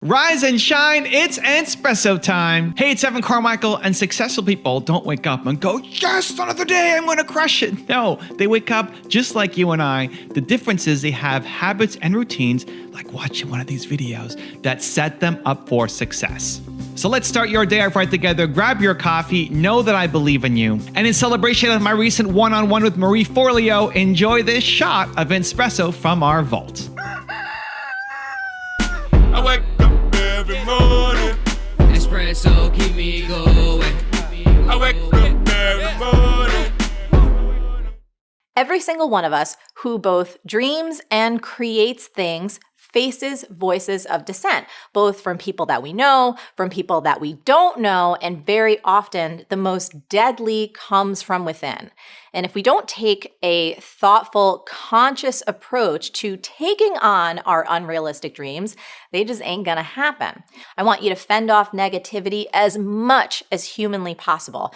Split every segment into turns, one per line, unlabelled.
Rise and shine, it's Entspresso time. Hey, it's Evan Carmichael, and successful people don't wake up and go, yes, another day, I'm gonna crush it. No, they wake up just like you and I. The difference is they have habits and routines, like watching one of these videos, that set them up for success. So let's start your day off right together. Grab your coffee, know that I believe in you. And in celebration of my recent one-on-one with Marie Forleo, enjoy this shot of Entspresso from our vault.
I wake up every morning.
Espresso keep me going.
I wake up every morning.
Every single one of us who both dreams and creates things faces voices of dissent, both from people that we know, from people that we don't know, and very often the most deadly comes from within. And if we don't take a thoughtful, conscious approach to taking on our unrealistic dreams, they just ain't gonna happen. I want you to fend off negativity as much as humanly possible.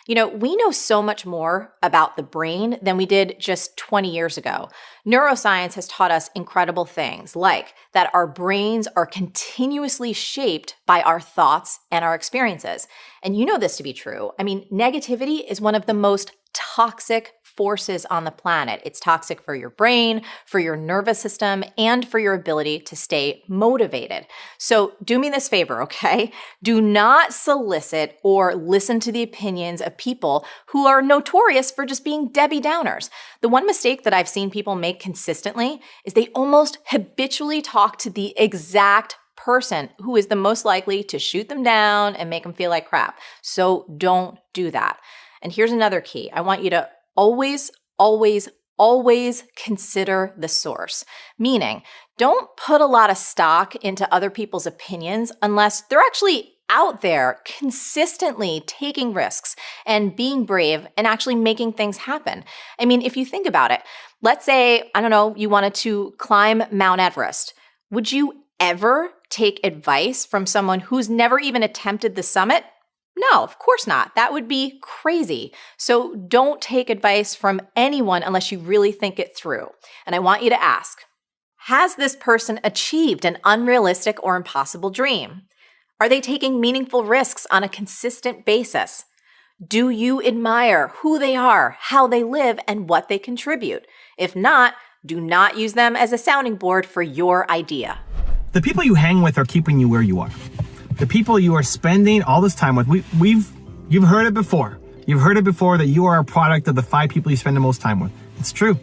You know, we know so much more about the brain than we did just 20 years ago. Neuroscience has taught us incredible things, like that our brains are continuously shaped by our thoughts and our experiences. And you know this to be true. I mean, negativity is one of the most toxic forces on the planet. It's toxic for your brain, for your nervous system, and for your ability to stay motivated. So do me this favor, okay? Do not solicit or listen to the opinions of people who are notorious for just being Debbie Downers. The one mistake that I've seen people make consistently is they almost habitually talk to the exact person who is the most likely to shoot them down and make them feel like crap. So don't do that. And here's another key. I want you to always consider the source. Meaning, don't put a lot of stock into other people's opinions unless they're actually out there consistently taking risks and being brave and actually making things happen. I mean, if you think about it, let's say, I don't know, you wanted to climb Mount Everest. Would you ever take advice from someone who's never even attempted the summit? No, of course not. That would be crazy. So don't take advice from anyone unless you really think it through. And I want you to ask, has this person achieved an unrealistic or impossible dream? Are they taking meaningful risks on a consistent basis? Do you admire who they are, how they live, and what they contribute? If not, do not use them as a sounding board for your idea.
The people you hang with are keeping you where you are. The people you are spending all this time with, you've heard it before. You've heard it before that you are a product of the 5 people you spend the most time with. It's true.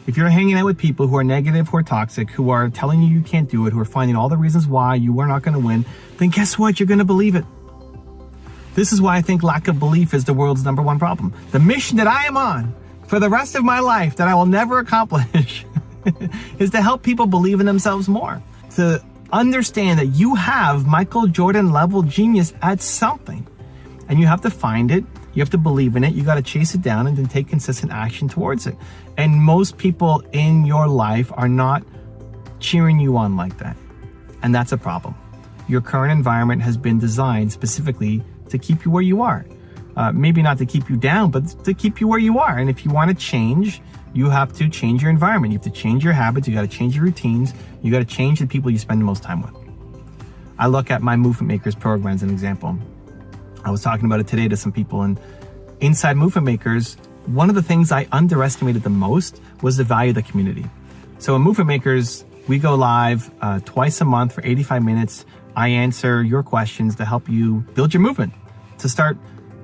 If you're hanging out with people who are negative, who are toxic, who are telling you can't do it, who are finding all the reasons why you are not going to win, then guess what? You're going to believe it. This is why I think lack of belief is the world's #1 problem. The mission that I am on for the rest of my life that I will never accomplish is to help people believe in themselves more. To understand that you have Michael Jordan level genius at something, and you have to find it, you have to believe in it, you got to chase it down and then take consistent action towards it. And most people in your life are not cheering you on like that, and that's a problem. Your current environment has been designed specifically to keep you where you are. Maybe not to keep you down, but to keep you where you are. And if you want to change, you have to change your environment. You have to change your habits. You got to change your routines. You got to change the people you spend the most time with. I look at my Movement Makers program as an example. I was talking about it today to some people, and inside Movement Makers, one of the things I underestimated the most was the value of the community. So in Movement Makers, we go live twice a month for 85 minutes. I answer your questions to help you build your movement, to start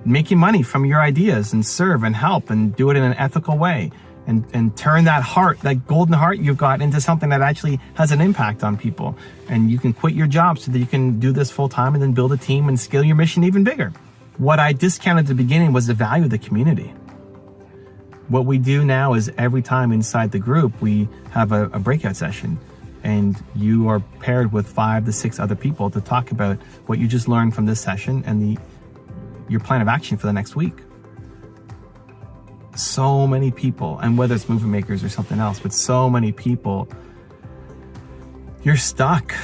making money from your ideas and serve and help and do it in an ethical way. And turn that heart, that golden heart you've got, into something that actually has an impact on people. And you can quit your job so that you can do this full time and then build a team and scale your mission even bigger. What I discounted at the beginning was the value of the community. What we do now is every time inside the group, we have a breakout session, and you are paired with 5 to 6 other people to talk about what you just learned from this session and your plan of action for the next week. So many people, and whether it's Movement Makers or something else, but so many people, you're stuck.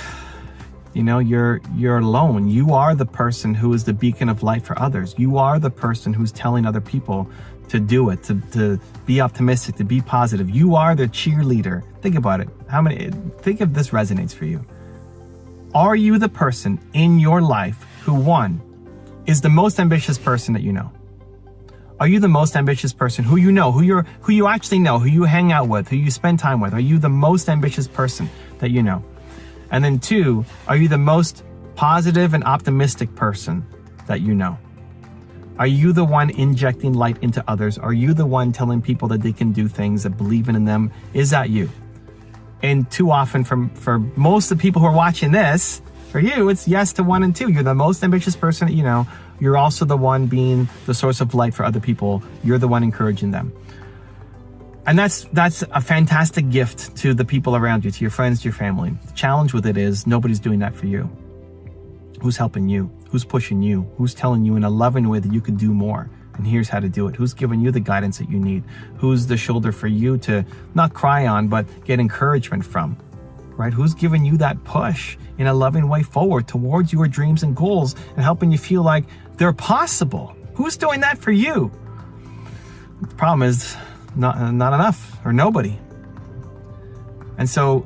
You know, you're alone. You are the person who is the beacon of light for others. You are the person who's telling other people to do it, to be optimistic, to be positive. You are the cheerleader. Think about it. Think if this resonates for you. Are you the person in your life who, one, is the most ambitious person that you know? Are you the most ambitious person who you know, who you actually know, who you hang out with, who you spend time with? Are you the most ambitious person that you know? And then two, are you the most positive and optimistic person that you know? Are you the one injecting light into others? Are you the one telling people that they can do things, that believing in them? Is that you? And too often for most of the people who are watching this, for you, it's yes to 1 and 2. You're the most ambitious person that you know. You're also the one being the source of light for other people. You're the one encouraging them. And that's a fantastic gift to the people around you, to your friends, to your family. The challenge with it is nobody's doing that for you. Who's helping you? Who's pushing you? Who's telling you in a loving way that you could do more? And here's how to do it. Who's giving you the guidance that you need? Who's the shoulder for you to not cry on, but get encouragement from, right? Who's giving you that push in a loving way forward towards your dreams and goals and helping you feel like they're possible? Who's doing that for you? The problem is not enough or nobody. And so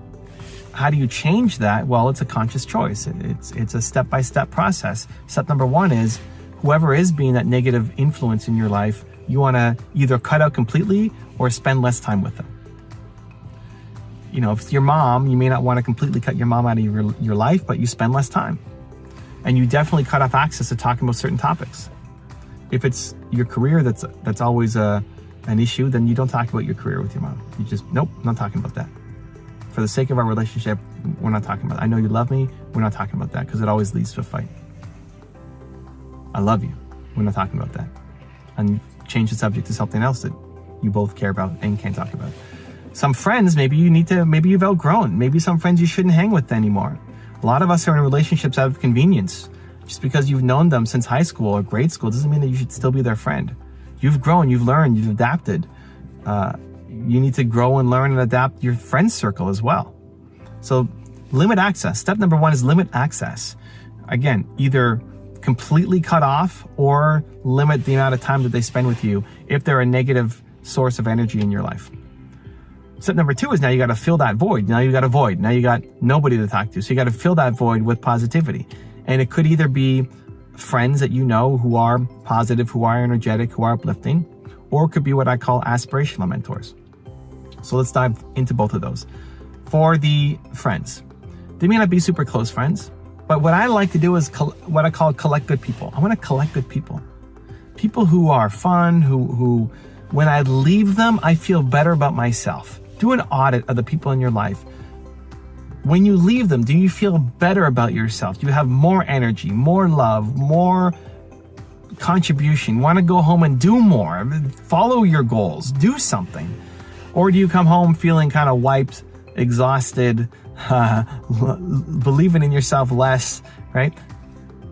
how do you change that? Well, it's a conscious choice. It's a step-by-step process. Step number 1 is whoever is being that negative influence in your life, you want to either cut out completely or spend less time with them. You know, if it's your mom, you may not want to completely cut your mom out of your life, but you spend less time. And you definitely cut off access to talking about certain topics. If it's your career that's always an issue, then you don't talk about your career with your mom. You just, nope, not talking about that. For the sake of our relationship, we're not talking about it. I know you love me, we're not talking about that because it always leads to a fight. I love you, we're not talking about that. And change the subject to something else that you both care about and can't talk about. Some friends, maybe you've outgrown. Maybe some friends you shouldn't hang with anymore. A lot of us are in relationships out of convenience. Just because you've known them since high school or grade school doesn't mean that you should still be their friend. You've grown, you've learned, you've adapted. You need to grow and learn and adapt your friend circle as well. So limit access. Step number 1 is limit access. Again, either completely cut off or limit the amount of time that they spend with you if they're a negative source of energy in your life. Step number 2 is now you got to fill that void. Now you got a void. Now you got nobody to talk to. So you got to fill that void with positivity. And it could either be friends that you know who are positive, who are energetic, who are uplifting, or it could be what I call aspirational mentors. So let's dive into both of those. For the friends, they may not be super close friends, but what I like to do is what I call collect good people. I want to collect good people. People who are fun, who when I leave them, I feel better about myself. Do an audit of the people in your life. When you leave them, do you feel better about yourself? Do you have more energy, more love, more contribution? Want to go home and do more? Follow your goals, do something. Or do you come home feeling kind of wiped, exhausted, believing in yourself less, right?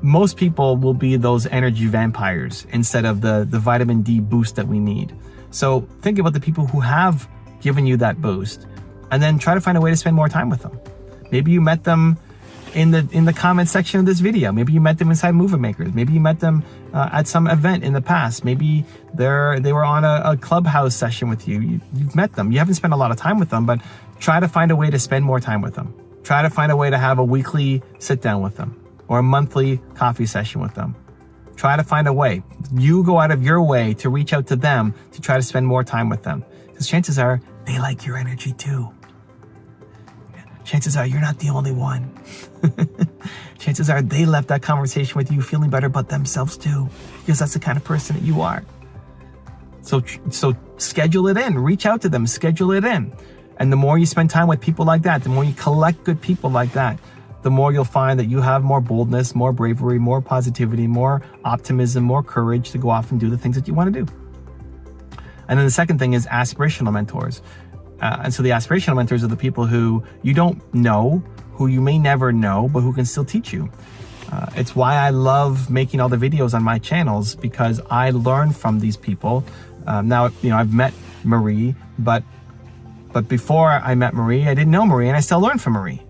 Most people will be those energy vampires instead of the vitamin D boost that we need. So think about the people who have given you that boost and then try to find a way to spend more time with them. Maybe you met them in the comment section of this video. Maybe you met them inside Movie Makers. Maybe you met them at some event in the past. Maybe they were on a clubhouse session with you. You've met them. You haven't spent a lot of time with them, but try to find a way to spend more time with them. Try to find a way to have a weekly sit down with them or a monthly coffee session with them. Try to find a way. You go out of your way to reach out to them to try to spend more time with them. Because chances are they like your energy too. Chances are you're not the only one. Chances are they left that conversation with you feeling better about themselves too, because that's the kind of person that you are. So schedule it in, reach out to them, schedule it in. And the more you spend time with people like that, the more you collect good people like that, the more you'll find that you have more boldness, more bravery, more positivity, more optimism, more courage to go off and do the things that you want to do. And then the second thing is aspirational mentors. And so the aspirational mentors are the people who you don't know, who you may never know, but who can still teach you. It's why I love making all the videos on my channels, because I learn from these people. Now, I've met Marie, but before I met Marie, I didn't know Marie, and I still learn from Marie,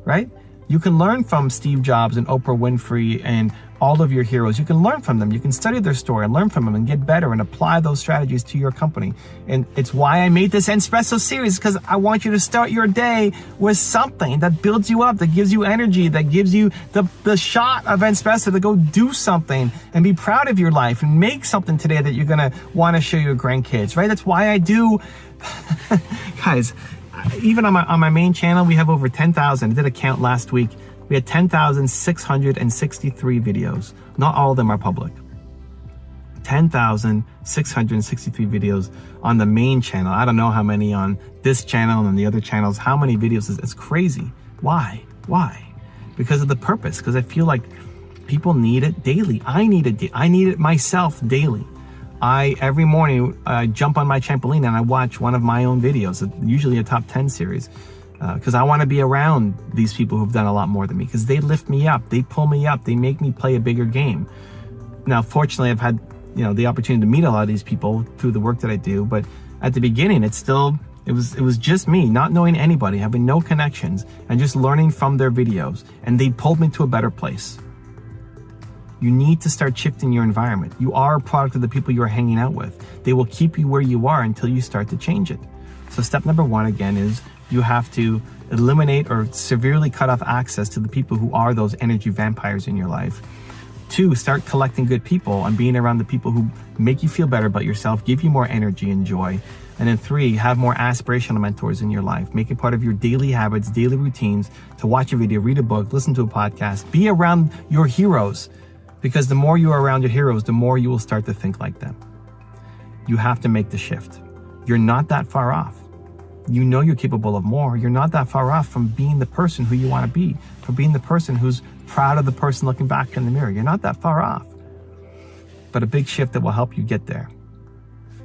right? You can learn from Steve Jobs and Oprah Winfrey and all of your heroes. You can learn from them. You can study their story and learn from them and get better and apply those strategies to your company. And it's why I made this Entspresso series, because I want you to start your day with something that builds you up, that gives you energy, that gives you the shot of Entspresso to go do something and be proud of your life and make something today that you're going to want to show your grandkids, right? That's why I do, guys, even on my main channel, we have over 10,000. I did a count last week. We had 10,663 videos. Not all of them are public. 10,663 videos on the main channel. I don't know how many on this channel and the other channels. How many videos is it's crazy. Why? Because of the purpose. Because I feel like people need it daily. I need it myself daily. Every morning I jump on my trampoline and I watch one of my own videos, usually a top 10 series. Because I want to be around these people who've done a lot more than me, because they lift me up, they pull me up, they make me play a bigger game. Now, fortunately, I've had, the opportunity to meet a lot of these people through the work that I do, but at the beginning, it was just me, not knowing anybody, having no connections, and just learning from their videos, and they pulled me to a better place. You need to start shifting your environment. You are a product of the people you're hanging out with. They will keep you where you are until you start to change it. So step number 1, again, is you have to eliminate or severely cut off access to the people who are those energy vampires in your life. 2, start collecting good people and being around the people who make you feel better about yourself, give you more energy and joy. And then 3, have more aspirational mentors in your life. Make it part of your daily habits, daily routines, to watch a video, read a book, listen to a podcast, be around your heroes. Because the more you are around your heroes, the more you will start to think like them. You have to make the shift. You're not that far off. You know you're capable of more. You're not that far off from being the person who you want to be, from being the person who's proud of the person looking back in the mirror. You're not that far off. But a big shift that will help you get there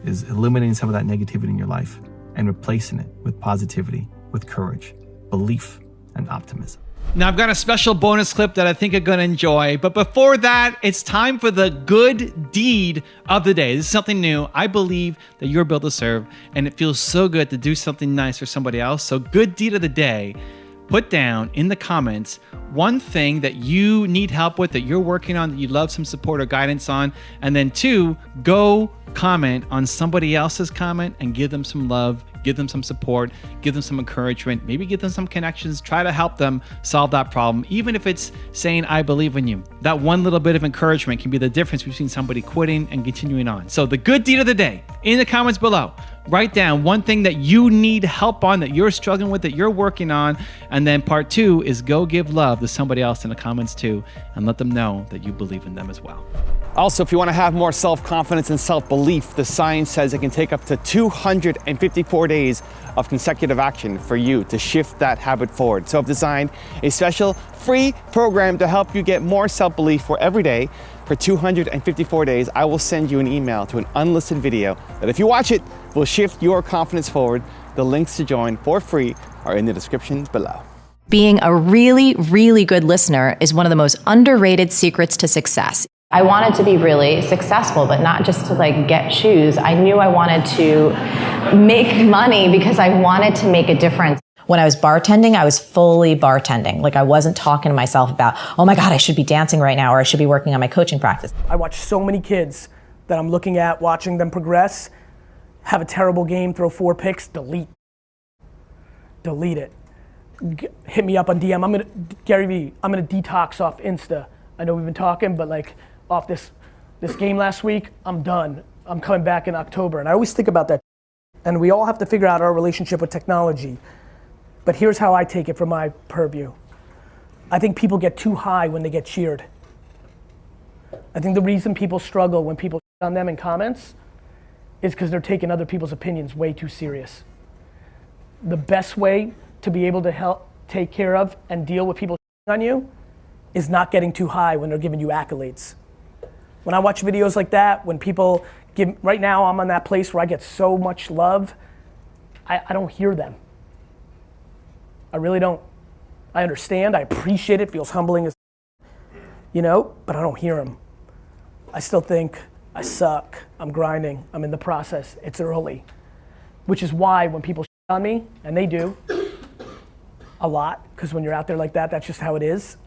is eliminating some of that negativity in your life and replacing it with positivity, with courage, belief, and optimism.
Now, I've got a special bonus clip that I think you're going to enjoy. But before that, it's time for the good deed of the day. This is something new. I believe that you're built to serve, and it feels so good to do something nice for somebody else. So good deed of the day. Put down in the comments one thing that you need help with, that you're working on, that you'd love some support or guidance on. And then 2, go comment on somebody else's comment and give them some love, give them some support, give them some encouragement, maybe give them some connections, try to help them solve that problem. Even if it's saying, I believe in you. That one little bit of encouragement can be the difference between somebody quitting and continuing on. So the good deed of the day, in the comments below, write down one thing that you need help on, that you're struggling with, that you're working on. And then part 2 is go give love to somebody else in the comments too, and let them know that you believe in them as well.
Also, if you want to have more self-confidence and self-belief, the science says it can take up to 254 days of consecutive action for you to shift that habit forward. So I've designed a special free program to help you get more self-belief for every day. For 254 days, I will send you an email to an unlisted video that, if you watch it, will shift your confidence forward. The links to join for free are in the description below.
Being a really, really good listener is one of the most underrated secrets to success. I wanted to be really successful, but not just to get shoes. I knew I wanted to make money because I wanted to make a difference. When I was bartending, I was fully bartending. I wasn't talking to myself about, oh my God, I should be dancing right now, or I should be working on my coaching practice.
I watch so many kids that I'm looking at, watching them progress, have a terrible game, throw 4 picks, delete it. Hit me up on DM. Gary Vee, I'm gonna detox off Insta. I know we've been talking, but off this game last week, I'm done. I'm coming back in October. And I always think about that. And we all have to figure out our relationship with technology. But here's how I take it from my purview. I think people get too high when they get cheered. I think the reason people struggle when people on them in comments is because they're taking other people's opinions way too serious. The best way to be able to help take care of and deal with people on you is not getting too high when they're giving you accolades. When I watch videos like that, when people right now I'm on that place where I get so much love, I don't hear them. I really don't. I understand, I appreciate it, feels humbling as but I don't hear them. I still think I suck, I'm grinding, I'm in the process, it's early. Which is why when people on me, and they do, a lot, because when you're out there like that, that's just how it is,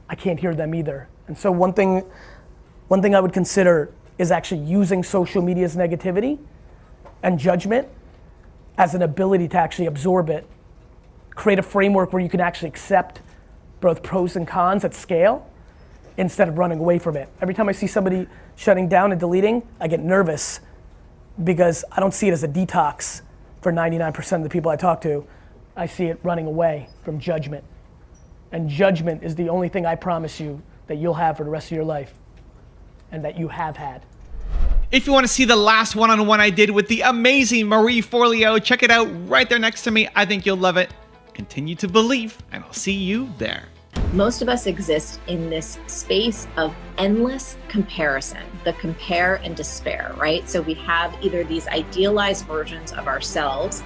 I can't hear them either. And so one thing I would consider is actually using social media's negativity and judgment as an ability to actually absorb it, create a framework where you can actually accept both pros and cons at scale instead of running away from it. Every time I see somebody shutting down and deleting, I get nervous because I don't see it as a detox for 99% of the people I talk to. I see it running away from judgment. And judgment is the only thing I promise you that you'll have for the rest of your life and that you have had.
If you want to see the last one-on-one I did with the amazing Marie Forleo, check it out right there next to me. I think you'll love it. Continue to believe, and I'll see you there.
Most of us exist in this space of endless comparison, the compare and despair, right? So we have either these idealized versions of ourselves